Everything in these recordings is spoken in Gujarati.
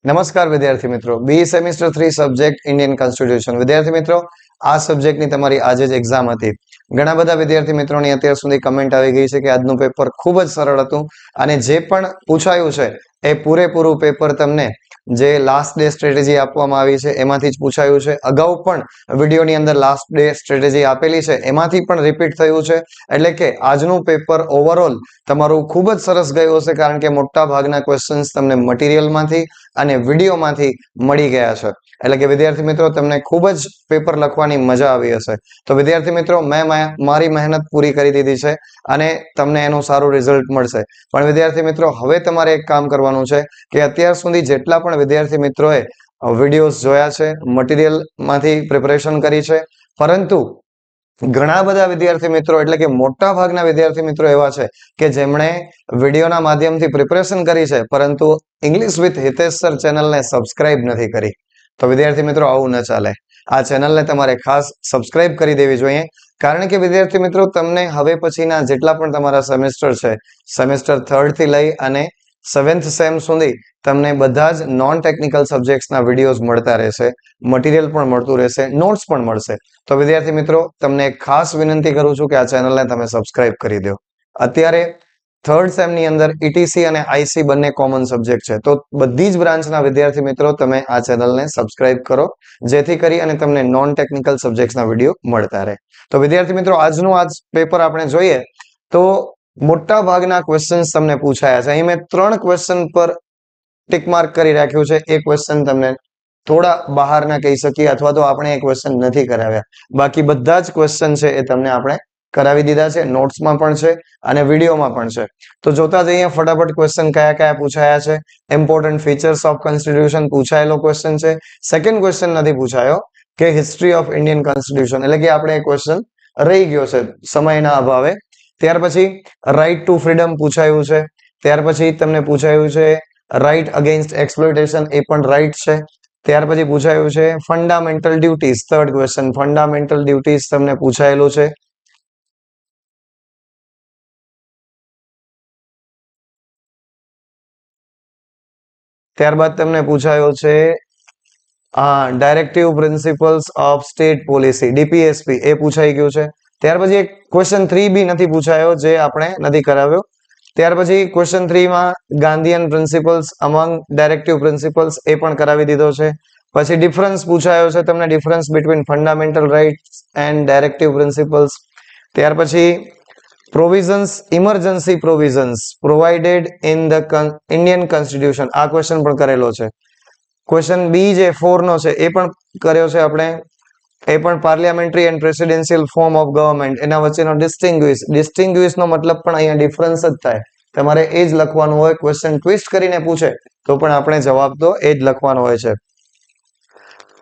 નમસ્કાર વિદ્યાર્થી મિત્રો, બી સેમિસ્ટર 3 સબ્જેક્ટ ઇન્ડિયન કોન્સ્ટિટ્યુશન. વિદ્યાર્થી મિત્રો, આ સબ્જેક્ટની તમારી આજે જ એક્ઝામ હતી. ઘણા બધા વિદ્યાર્થી મિત્રોની અત્યાર સુધી કમેન્ટ આવી ગઈ છે કે આજનું પેપર ખૂબ જ સરળ હતું અને જે પણ પૂછાયું છે એ પૂરેપૂરું પેપર તમને જે લાસ્ટ ડે સ્ટ્રેટેજી આપવામાં આવી છે એમાંથી જ પૂછાયું છે. અગાઉ પણ વિડીયોની અંદર લાસ્ટ ડે સ્ટ્રેટેજી આપેલી છે એમાંથી પણ રિપીટ થયું છે. એટલે કે આજનું પેપર ઓવરઓલ તમારું ખૂબ જ સરસ ગયું હશે, કારણ કે મોટા ભાગના ક્વેશ્ચન્સ તમને મટીરિયલમાંથી અને વિડીયોમાંથી મળી ગયા છે. એટલે કે વિદ્યાર્થી મિત્રો, તમને ખૂબ જ પેપર લખવાની મજા આવી હશે. તો વિદ્યાર્થી મિત્રો, મેં મારી મહેનત પૂરી કરી દીધી છે અને તમને એનું સારું રિઝલ્ટ મળશે. પણ વિદ્યાર્થી મિત્રો, હવે તમારે એક કામ કરવાનું છે કે અત્યાર સુધી જેટલા પણ વિદ્યાર્થી મિત્રોએ વિડીયોઝ જોયા છે, મટીરિયલમાંથી પ્રિપરેશન કરી છે, પરંતુ ઘણા બધા વિદ્યાર્થી મિત્રો એટલે કે મોટા ભાગના વિદ્યાર્થી મિત્રો એવા છે કે જેમણે વિડીયોના માધ્યમથી પ્રિપરેશન કરી છે, પરંતુ ઇંગ્લિશ વિથ હિતેશ સર ચેનલને સબસ્ક્રાઇબ નથી કરી. તો વિદ્યાર્થી મિત્રો, આવું ન ચાલે. આ ચેનલને તમારે ખાસ સબસ્ક્રાઇબ કરી દેવી જોઈએ, કારણ કે વિદ્યાર્થી મિત્રો, તમને હવે પછીના જેટલા પણ તમારા સેમેસ્ટર છે, સેમેસ્ટર 3 થી લઈ અને 7th સેમ સુધી તમને બધા જ નોન ટેકનિકલ સબ્જેક્ટ્સના વિડીયોઝ મળતા રહેશે, મટીરિયલ પણ મળતું રહેશે, નોટ્સ પણ મળશે. તો વિદ્યાર્થી મિત્રો, તમને એક ખાસ વિનંતી કરું છું કે આ ચેનલને તમે સબસ્ક્રાઇબ કરી દો. અત્યારે 3rd સેમની અંદર ઈટીસી અને આઈસી બંને કોમન સબ્જેક્ટ છે, તો બધી જ બ્રાન્ચના વિદ્યાર્થી મિત્રો તમે આ ચેનલને સબસ્ક્રાઇબ કરો, જેથી કરી અને તમને નોન ટેકનિકલ સબ્જેક્ટ્સના વિડીયો મળતા રહે. તો વિદ્યાર્થી મિત્રો, આજનું પેપર આપણે જોઈએ તો મોટા ભાગના ક્વેશ્ચન્સ તમને પૂછાયા છે. અહીં મેં 3 ક્વેશ્ચન પર ટિક માર્ક કરી રાખ્યું છે. એક ક્વેશ્ચન તમને થોડા બહારના કહી શકીએ, અથવા તો આપણે એ ક્વેશ્ચન નથી કરાવ્યા. બાકી બધા જ ક્વેશ્ચન છે એ તમને આપણે કરાવી દીધા છે, નોટ્સમાં પણ છે અને વિડીયોમાં પણ છે. તો જોતા જઈએ ફટાફટ ક્વેશ્ચન કયા કયા પૂછાયા છે. ઇમ્પોર્ટન્ટ ફીચર્સ ઓફ કોન્સ્ટિટ્યુશન પૂછાયેલો ક્વેશ્ચન છે. સેકન્ડ ક્વેશ્ચન નથી પૂછાયો કે હિસ્ટ્રી ઓફ ઇન્ડિયન કોન્સ્ટિટ્યુશન, એટલે કે આપણે એ ક્વેશ્ચન રહી ગયો છે સમયના અભાવે. ત્યાર પછી રાઇટ ટુ ફ્રીડમ પૂછાયું છે. ત્યાર પછી તમને પૂછાયું છે રાઇટ અગેન્સ્ટ એક્સપ્લોઇટેશન, એ પણ રાઇટ છે. ત્યાર પછી પૂછાયું છે fundamental duties, third question fundamental duties તમને પૂછાયેલું છે. ત્યારબાદ તમને પૂછાયો છે directive principles of state policy, DPSP, એ પૂછાઈ ગયું છે. ત્યાર પછી એક ક્વેશ્ચન 3 બી નથી પૂછાયો, જે આપણે નથી કરાવ્યો. ત્યાર પછી ક્વેશ્ચન 3 માં Gandhian principles among directive principles, એ પણ કરાવી દીધો છે. પછી ડિફરન્સ પૂછાયો છે તમને, difference between fundamental rights and directive principles. ત્યાર પછી provisions, emergency provisions provided in the Indian constitution, આ ક્વેશ્ચન પણ કરેલો છે. ક્વેશ્ચન બી જે 4 નો છે એ પણ કર્યો છે આપણે, એ પણ parliamentary and presidential form of government, એના વચ્ચેનો ડિસ્ટિંગ્વિશ નો મતલબ પણ અહીંયા ડિફરન્સ જ થાય. તમારે એ જ લખવાનું હોય. ક્વેશ્ચન ટ્વિસ્ટ કરીને પૂછે તો પણ આપણે જવાબ તો એ જ લખવાનો હોય છે.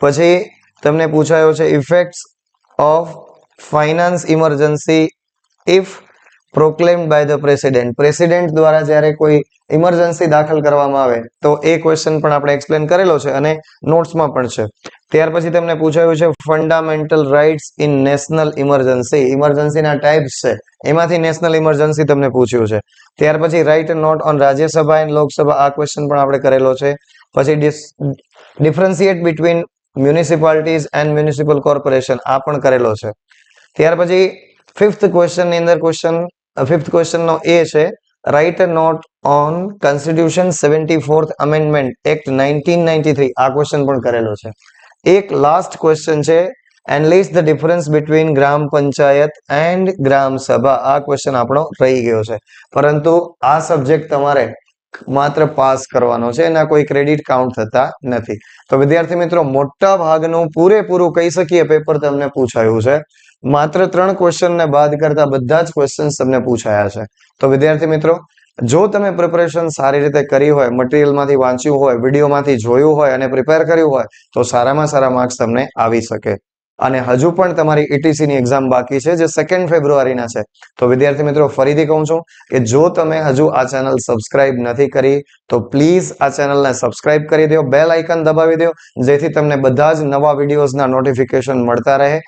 પછી તમને પૂછાયો છે effects of finance emergency if proclaimed by the president, president દ્વારા જ્યારે કોઈ ઇમરજન્સી દાખલ કરવામાં આવે તો એ ક્વેશ્ચન પણ આપણે એક્સપ્લેન કરેલો છે અને નોટ્સમાં પણ છે. ત્યાર પછી તમને પૂછાયું છે fundamental rights in national emergency, ઇમરજન્સીના ટાઈપ્સ છે એમાંથી નેશનલ ઇમરજન્સી તમને પૂછ્યું છે. ત્યાર પછી write note on Rajya Sabha and Lok Sabha, આ ક્વેશ્ચન પણ આપણે કરેલો છે. પછી differentiate between municipalities and municipal corporation, આ પણ કરેલો છે. ત્યાર પછી ફિફ્થ ક્વેશ્ચન ની અંદર ફિફ્થ ક્વેશ્ચન નો એ છે write a note on constitution 74th amendment act 1993, આ ક્વેશ્ચન પણ કરેલો છે. એક લાસ્ટ ક્વેશ્ચન છે analyse the difference between gram panchayat and gram sabha, આ ક્વેશ્ચન આપણો રહી ગયો છે. પરંતુ આ સબ્જેક્ટ તમારે માત્ર પાસ કરવાનો છે, એના કોઈ ક્રેડિટ કાઉન્ટ થતા નથી. તો વિદ્યાર્થી મિત્રો, મોટા ભાગનું પૂરેપૂરું કહી શકીએ પેપર તમને પૂછાયું છે. માત્ર 3 ક્વેશ્ચનને બાદ કરતા બધા જ ક્વેશ્ચન તમને પૂછાયા છે. તો વિદ્યાર્થી મિત્રો, જો તમે પ્રિપરેશન સારી રીતે કરી હોય, મટીરિયલમાંથી વાંચ્યું હોય, વિડીયોમાંથી જોયું હોય અને પ્રિપેર કર્યું હોય, તો સારામાં સારા માર્ક્સ તમને આવી શકે. અને હજુ પણ તમારી ઈટીસી ની એક્ઝામ બાકી છે, જે 2 ફેબ્રુઆરીના છે. તો વિદ્યાર્થી મિત્રો, ફરીથી કહું છું કે જો તમે હજુ આ ચેનલ સબસ્ક્રાઇબ નથી કરી તો પ્લીઝ આ ચેનલને સબસ્ક્રાઇબ કરી દો, બેલ આઇકન દબાવી દો, જેથી તમને બધા જ નવા વિડીયોઝના નોટિફિકેશન મળતા રહે.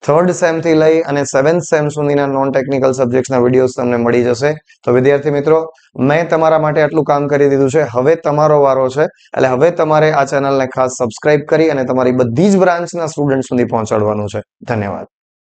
3rd સેમ થી લઈ અને 7th સેમ સુધીના નોન ટેકનિકલ સબ્જેક્ટ્સના વિડીયોઝ તમને મળી જશે. તો વિદ્યાર્થી મિત્રો, મેં તમારા માટે આટલું કામ કરી દીધું છે. હવે તમારો વારો છે. એટલે હવે તમારે આ ચેનલને ખાસ સબસ્ક્રાઇબ કરી અને તમારી બધી જ બ્રાન્ચના સ્ટુડન્ટ સુધી પહોંચાડવાનું છે. ધન્યવાદ.